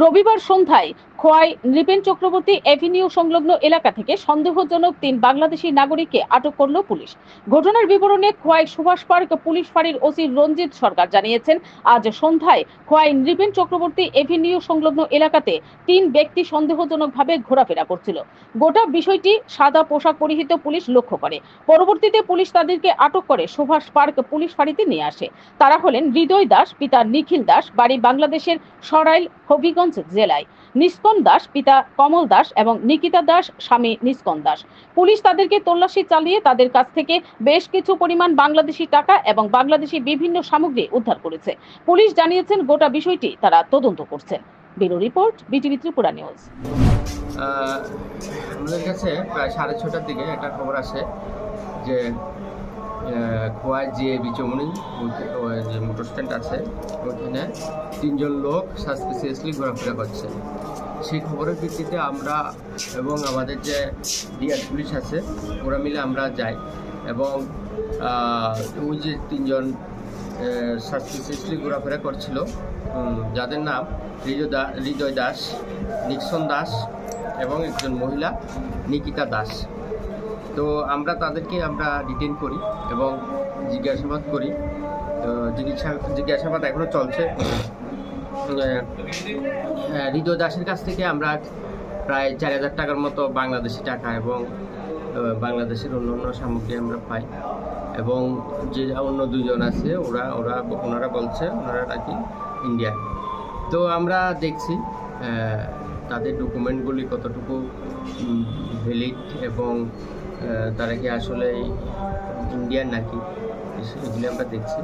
রবিবার সন্ধ্যায় খোয়াই নৃপেন চক্রবর্তী এভিনিউ সংলগ্ন এলাকা থেকে সন্দেহজনক 3 বাংলাদেশি নাগরিককে আটক করল পুলিশ। ঘটনার বিবরণে খোয়াই সুভাষ পার্ক পুলিশ ফাঁড়ির ওসি রঞ্জিত সরকার জানিয়েছেন, আজ সন্ধ্যায় খোয়াই নৃপেন চক্রবর্তী এভিনিউ সংলগ্ন এলাকাতে 3 ব্যক্তি সন্দেহজনকভাবে ঘোরাফেরা করছিল। গোটা বিষয়টি সাদা পোশাক পরিহিত পুলিশ লক্ষ্য করে। পরবর্তীতে পুলিশ তাদেরকে আটক করে সুভাষ পার্ক পুলিশ ফাঁড়িতে নিয়ে আসে। তারা হলেন হৃদয় দাস, পিতা নিখিল দাস, বাড়ি বাংলাদেশের সরাইল হবিগঞ্জ জেলায়; নিষ্কন দাস, পিতা কমল দাস এবং নিকিতা দাস, স্বামী নিষ্কন দাস। পুলিশ তাদেরকে তল্লাশি চালিয়ে তাদের কাছ থেকে বেশ কিছু পরিমাণ বাংলাদেশি টাকা এবং বাংলাদেশি বিভিন্ন সামগ্রী উদ্ধার করেছে। পুলিশ জানিয়েছেন, গোটা বিষয়টি তারা তদন্ত করছেন। Bureau report, BTV Tripura news. আমাদের কাছে প্রায় 6:30টার দিকে একটা খবর আসে যে খোয়াই যে বিচমনি যে মোটর স্ট্যান্ড আছে ওইখানে 3 জন লোক সাসপিসিয়াসলি ঘোরাফেরা করছে। সেই খবরের ভিত্তিতে আমরা এবং আমাদের যে ডিআর পুলিশ আছে ওরা মিলে আমরা যাই এবং ওই যে 3 জন সাসপিসিয়াসলি ঘোরাফেরা করছিল, যাদের নাম হৃদয় দাস, নিক্সন দাস এবং একজন মহিলা নিকিতা দাস। তো আমরা তাদেরকে ডিটেইন করি এবং জিজ্ঞাসাবাদ করি। তো জিজ্ঞাসাবাদ এখনও চলছে। হৃদয় দাসের কাছ থেকে আমরা প্রায় 4000 টাকার মতো বাংলাদেশি টাকা এবং বাংলাদেশের অন্যান্য সামগ্রী আমরা পাই এবং যে অন্য 2 জন আছে ওনারা বলছে ওনারা নাকি ইন্ডিয়ান। তো আমরা দেখছি তাদের ডকুমেন্টগুলি কতটুকু ভ্যালিড এবং তারা কি আসলে ইন্ডিয়ান নাকি, এগুলি আমরা দেখছি।